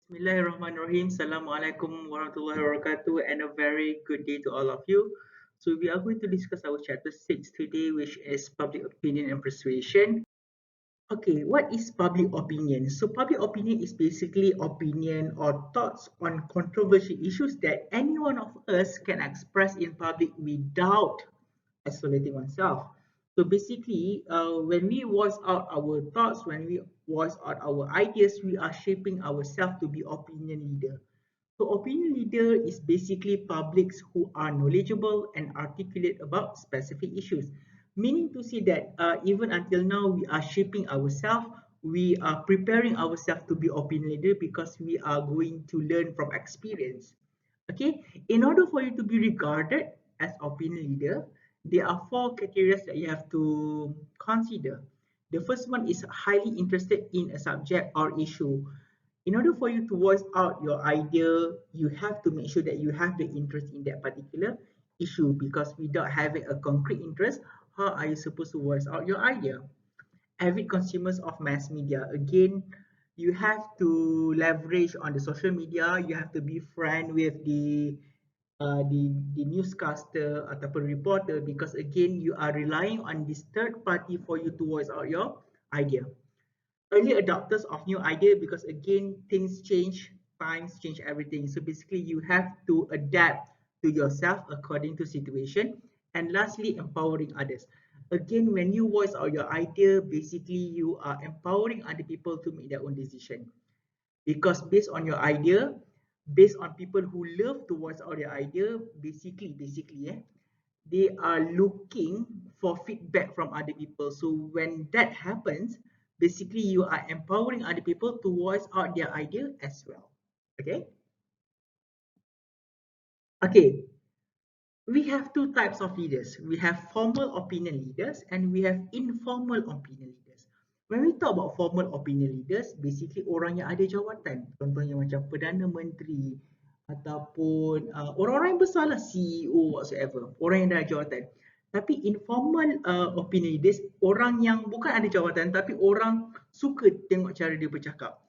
Bismillahirrahmanirrahim. Assalamualaikum warahmatullahi wabarakatuh and a very good day to all of you. So we are going to discuss our chapter 6 today, which is public opinion and persuasion. Okay, what is public opinion? So public opinion is basically opinion or thoughts on controversial issues that any one of us can express in public without isolating oneself. So basically, when we voice out our thoughts, when we voice out our ideas, we are shaping ourselves to be opinion leader. So opinion leader is basically publics who are knowledgeable and articulate about specific issues. Meaning to say that even until now, we are shaping ourselves, we are preparing ourselves to be opinion leader because we are going to learn from experience. Okay, in order for you to be regarded as opinion leader, there are four criteria that you have to consider. The first one is highly interested in a subject or issue. In order for you to voice out your idea, you have to make sure that you have the interest in that particular issue, because without having a concrete interest, how are you supposed to voice out your idea? Avid consumers of mass media, again, you have to leverage on the social media, you have to be friend with the newscaster ataupun reporter, because again you are relying on this third party for you to voice out your idea. Early adopters of new idea, because again things change, times change everything, so basically you have to adapt to yourself according to situation. And lastly, empowering others. Again, when you voice out your idea, basically you are empowering other people to make their own decision, because based on your idea, based on people who love to voice out their idea, basically they are looking for feedback from other people. So when that happens, basically you are empowering other people to voice out their idea as well. Okay. Okay, we have two types of leaders. We have formal opinion leaders and we have informal opinion leaders. When we talk about formal opinion leaders, basically orang yang ada jawatan. Contohnya macam Perdana Menteri ataupun orang-orang yang besar lah, CEO whatsoever, orang yang ada jawatan. Tapi informal opinion leaders, orang yang bukan ada jawatan tapi orang suka tengok cara dia bercakap.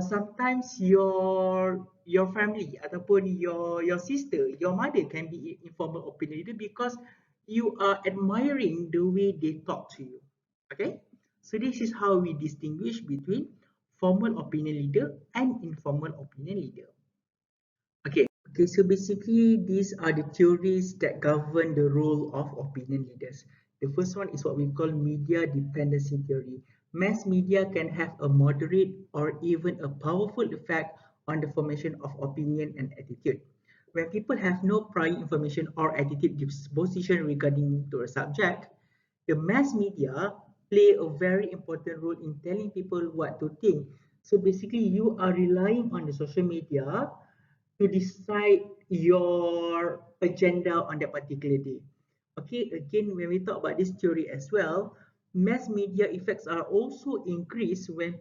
Sometimes your family ataupun your sister, your mother can be informal opinion leader because you are admiring the way they talk to you. Okay, so this is how we distinguish between formal opinion leader and informal opinion leader. Okay, so basically these are the theories that govern the role of opinion leaders. The first one is what we call media dependency theory. Mass media can have a moderate or even a powerful effect on the formation of opinion and attitude. When people have no prior information or attitude disposition regarding to a subject, the mass media play a very important role in telling people what to think. So basically you are relying on the social media to decide your agenda on that particular day. Okay, again, when we talk about this theory as well, mass media effects are also increased when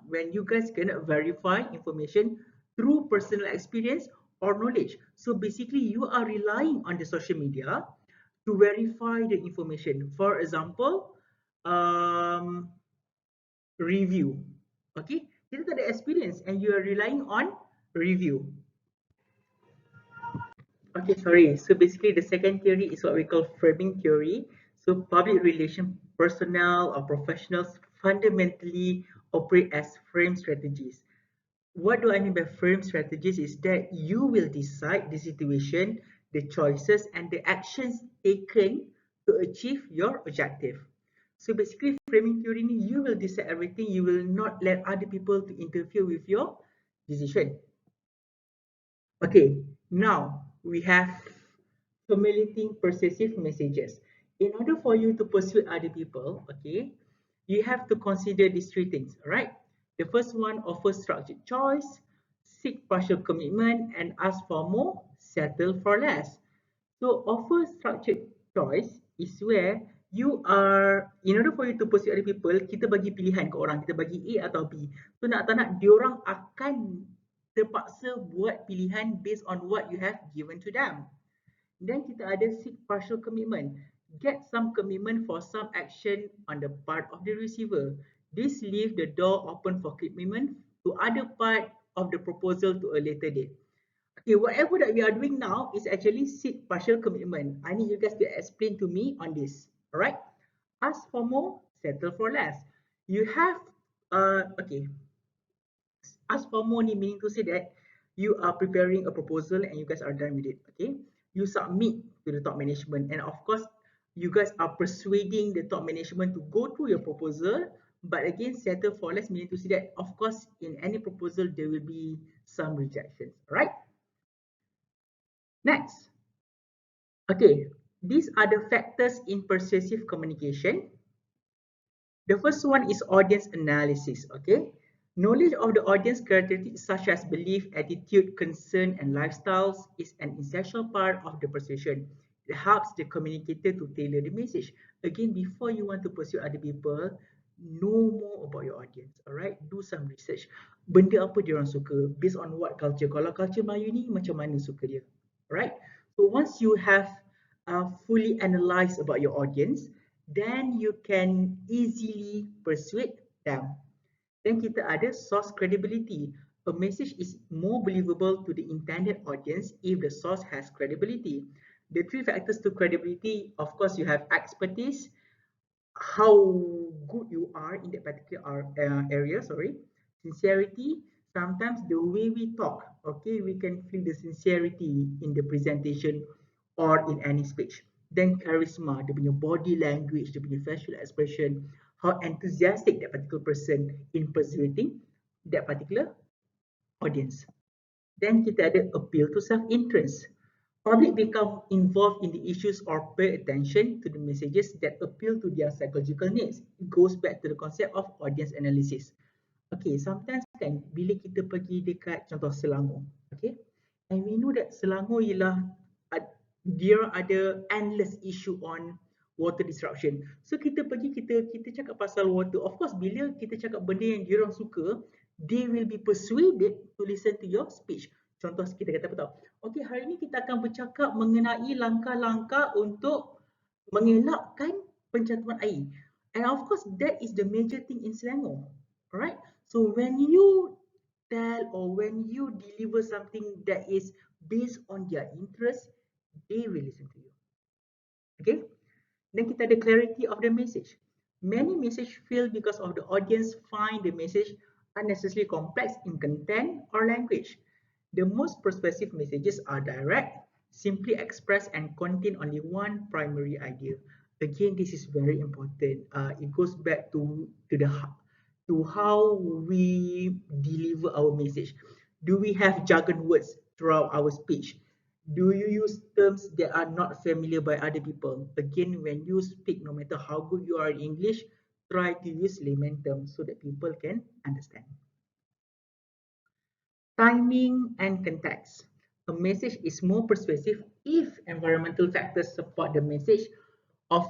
when you guys cannot verify information through personal experience or knowledge. So basically, you are relying on the social media to verify the information. For example, um, review. Okay, kita tak ada experience and you are relying on review. Okay, sorry. So basically, the second theory is what we call framing theory. So public relation personnel or professionals fundamentally operate as frame strategies. What do I mean by frame strategies is that you will decide the situation, the choices, and the actions taken to achieve your objective. So basically, framing theory means you will decide everything. You will not let other people to interfere with your decision. Okay, now we have formulating persuasive messages. In order for you to persuade other people, okay, you have to consider these three things, all right? The first one, offer structured choice, seek partial commitment, and ask for more, settle for less. So offer structured choice is where you are, in order for you to persuade other people, kita bagi pilihan ke orang, kita bagi A atau B. So nak tak nak, diorang akan terpaksa buat pilihan based on what you have given to them. Then kita ada seek partial commitment. Get some commitment for some action on the part of the receiver. This leave the door open for commitment to other part of the proposal to a later date. Okay, whatever that we are doing now is actually seek partial commitment. I need you guys to explain to me on this. All right. Ask for more, settle for less. You have, okay, ask for more meaning to say that you are preparing a proposal and you guys are done with it. Okay, you submit to the top management, and of course, you guys are persuading the top management to go through your proposal. But again, settle for less meaning to say that, of course, in any proposal there will be some rejections. All right. Next, okay, these are the factors in persuasive communication. The first one is audience analysis, okay? Knowledge of the audience characteristics such as belief, attitude, concern, and lifestyles is an essential part of the persuasion. It helps the communicator to tailor the message. Again, before you want to persuade other people, know more about your audience, alright? Do some research. Benda apa dia orang suka, based on what culture. Kalau culture Melayu ni, macam mana suka dia, alright? So once you have fully analyzed about your audience, then you can easily persuade them. Then kita ada source credibility. A message is more believable to the intended audience if the source has credibility. The three factors to credibility, of course, you have expertise, how good you are in that particular area, sincerity, sometimes the way we talk, okay, we can feel the sincerity in the presentation or in any speech. Then charisma, dia punya body language, dia punya facial expression, how enthusiastic that particular person in persuading that particular audience. Then kita ada appeal to self-interest. Public become involved in the issues or pay attention to the messages that appeal to their psychological needs. It goes back to the concept of audience analysis. Okay, sometimes kan bila kita pergi dekat contoh Selangor, okay, and we know that Selangor ialah dia ada endless issue on water disruption. So kita pergi kita cakap pasal water. Of course, bila kita cakap benda yang dia orang suka, they will be persuaded to listen to your speech. Contoh kita kata apa tau? Okay, hari ini kita akan bercakap mengenai langkah-langkah untuk mengelakkan pencatuman air. And of course, that is the major thing in Selangor. Alright? So when you tell or when you deliver something that is based on their interest, they will listen to you. Okay? Then kita ada clarity of the message. Many message fail because of the audience find the message unnecessarily complex in content or language. The most persuasive messages are direct, simply express and contain only one primary idea. Again, this is very important. It goes back to how we deliver our message. Do we have jargon words throughout our speech? Do you use terms that are not familiar by other people? Again, when you speak, no matter how good you are in English, try to use layman terms so that people can understand. Timing and context. A message is more persuasive if environmental factors support the message, of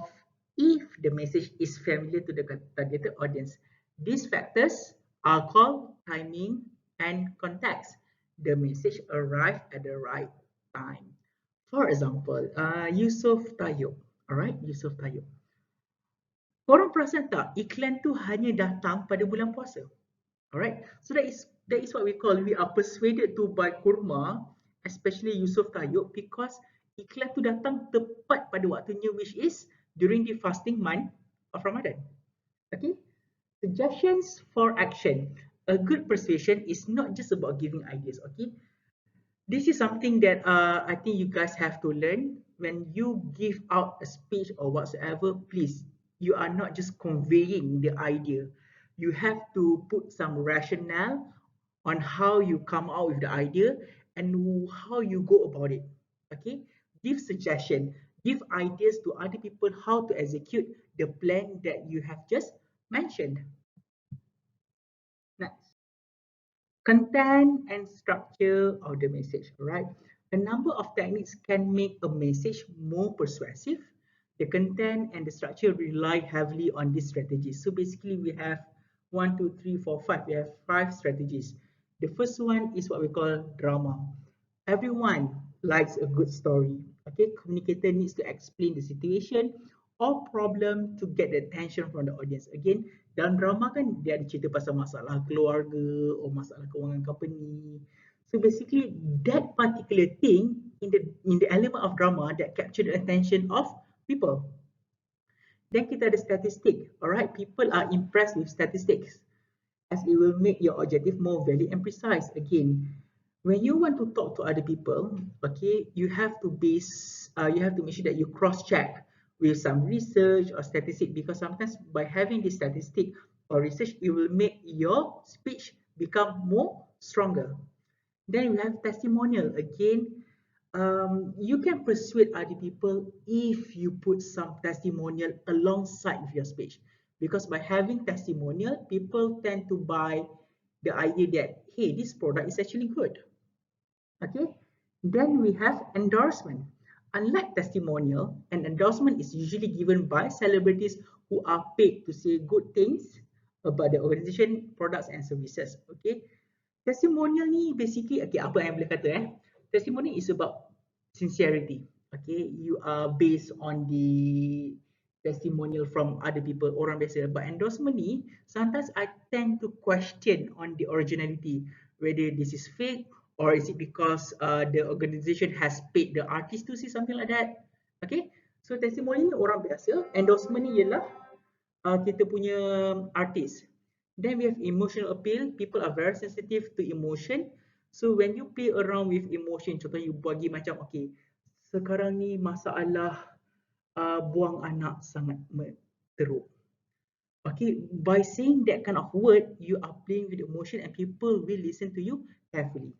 if the message is familiar to the targeted audience. These factors are called timing and context. The message arrived at the right time. For example, Yusof Tayo. Alright, Yusof Tayo. Korang perasan tak, iklan tu hanya datang pada bulan puasa. Alright, so that is what we call, we are persuaded to buy kurma, especially Yusof Tayo, because iklan tu datang tepat pada waktunya, which is during the fasting month of Ramadan. Okay, suggestions for action. A good persuasion is not just about giving ideas. Okay, this is something that I think you guys have to learn. When you give out a speech or whatsoever, please, you are not just conveying the idea. You have to put some rationale on how you come out with the idea and how you go about it. Okay, give suggestion, give ideas to other people how to execute the plan that you have just mentioned. Next, content and structure of the message. Right, a number of techniques can make a message more persuasive. The content and the structure rely heavily on these strategies. So basically we have 1, 2, 3, 4, 5. We have 5 strategies. The first one is what we call drama. Everyone likes a good story. Okay, communicator needs to explain the situation or problem to get the attention from the audience. Again, Dalam drama kan dia ada cerita pasal masalah keluarga or masalah kewangan company. So basically that particular thing in the element of drama that capture the attention of people. Then kita ada statistic. Alright, people are impressed with statistics as it will make your objective more valid and precise. Again, when you want to talk to other people, okay, you have to make sure that you cross-check with some research or statistic, because sometimes by having this statistic or research, it will make your speech become more stronger. Then we have testimonial. Again, you can persuade other people if you put some testimonial alongside with your speech. Because by having testimonial, people tend to buy the idea that, hey, this product is actually good. Okay, then we have endorsement. Unlike testimonial, an endorsement is usually given by celebrities who are paid to say good things about the organization, products and services. Okay, testimonial ni basically, okay, apa yang boleh kata testimonial is about sincerity. Okay, you are based on the testimonial from other people, orang biasa. But endorsement ni, sometimes I tend to question on the originality, whether this is fake or is it because the organization has paid the artist to say something like that. Okay, so testimonial ni orang biasa, endorsement ni ialah kita punya artis. Then we have emotional appeal. People are very sensitive to emotion. So when you play around with emotion, contohnya you bagi macam, okay, sekarang ni masalah buang anak sangat teruk. Okay, by saying that kind of word, you are playing with emotion and people will listen to you carefully.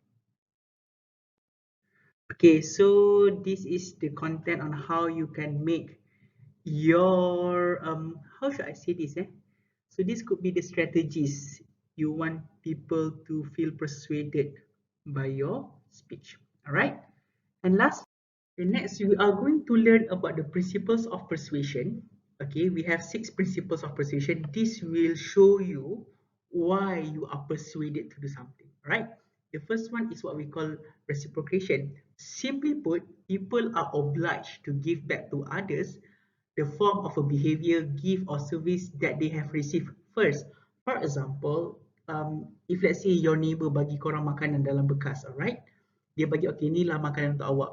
Okay, so this is the content on how you can make your, how should I say this? So this could be the strategies you want people to feel persuaded by your speech. All right. And last, next we are going to learn about the principles of persuasion. Okay, we have 6 principles of persuasion. This will show you why you are persuaded to do something. Right. The first one is what we call reciprocation. Simply put, people are obliged to give back to others the form of a behavior, gift or service that they have received first. For example, if let's say your neighbor bagi korang makanan dalam bekas, alright? Dia bagi, okay, inilah makanan untuk awak.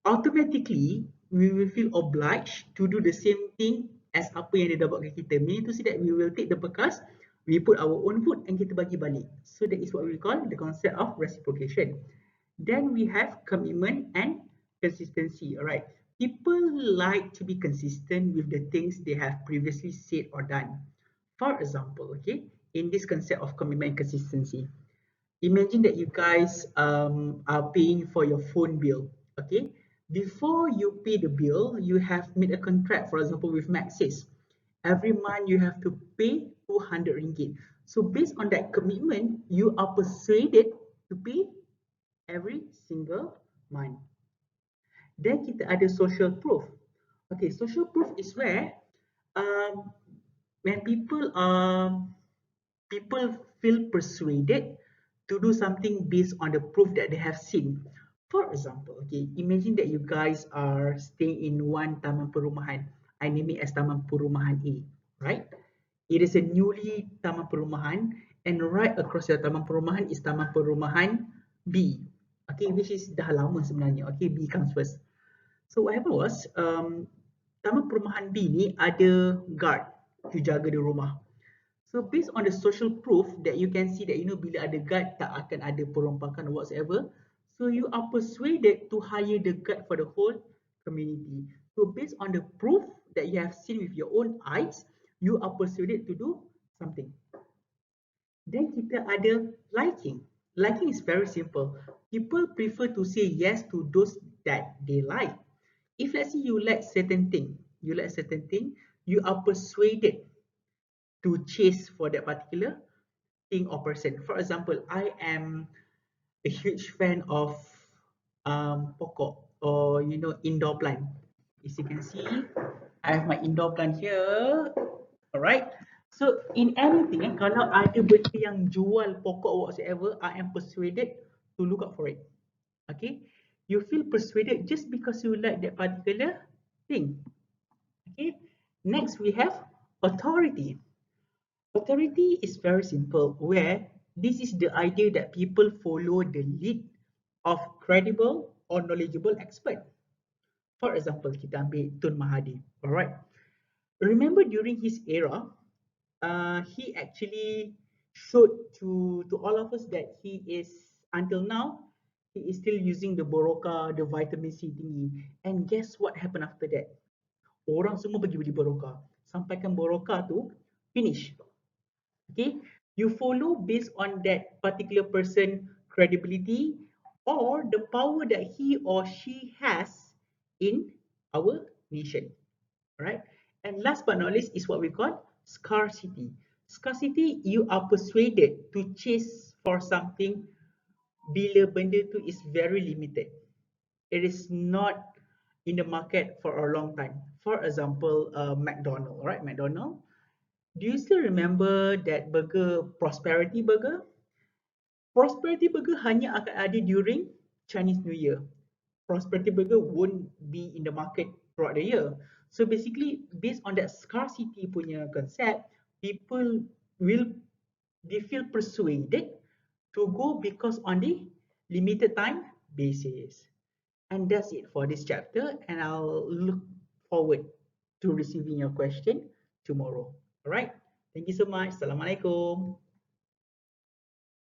Automatically, we will feel obliged to do the same thing as apa yang dia dah buat ke kita. Meaning to say that we will take the bekas, we put our own food and kita bagi balik. So that is what we call the concept of reciprocation. Then we have commitment and consistency, alright? People like to be consistent with the things they have previously said or done. For example, okay, in this concept of commitment and consistency, imagine that you guys are paying for your phone bill, okay? Before you pay the bill, you have made a contract, for example, with Maxis. Every month you have to pay 200 ringgit. So based on that commitment, you are persuaded to pay every single month. Then kita ada social proof. Okay, social proof is where when people feel persuaded to do something based on the proof that they have seen. For example, okay, imagine that you guys are staying in one taman perumahan. I name it as taman perumahan A, right? It is a newly taman perumahan, and right across your taman perumahan is taman perumahan B. Okay, which is dah lama sebenarnya. Okay, B comes first. So what happened was, taman perumahan B ni ada guard to jaga the rumah. So based on the social proof that you can see that, you know, bila ada guard tak akan ada perombakan or whatsoever. So you are persuaded to hire the guard for the whole community. So based on the proof that you have seen with your own eyes, you are persuaded to do something. Then kita ada liking. Liking is very simple. People prefer to say yes to those that they like. If let's say you like certain thing, you are persuaded to chase for that particular thing or person. For example, I am a huge fan of pokok, or you know, indoor plant. As you can see, I have my indoor plant here. Alright. So in anything, kalau ada benda yang jual pokok or whatsoever, I am persuaded to look out for it. Okay. You feel persuaded just because you like that particular thing. Okay. Next we have authority. Authority is very simple, where this is the idea that people follow the lead of credible or knowledgeable expert. For example, kita ambil Tun Mahathir. Alright. Remember during his era, he actually showed to all of us that he is, until now, he is still using the Boroka, the vitamin C tinggi. And guess what happened after that? Orang semua pergi beli Boroka. Sampaikan Boroka tu finish. Okay, you follow based on that particular person credibility or the power that he or she has in our nation. Right? And last but not least is what we call scarcity. Scarcity, you are persuaded to chase for something bila benda tu is very limited. It is not in the market for a long time. For example, McDonald, right? McDonald. Do you still remember that burger, Prosperity Burger? Prosperity Burger hanya akan ada during Chinese New Year. Prosperity Burger won't be in the market throughout the year. So basically, based on that scarcity punya concept, people will they feel persuaded to go because on the limited time basis. And that's it for this chapter, and I'll look forward to receiving your question tomorrow. All right. Thank you so much. Assalamualaikum.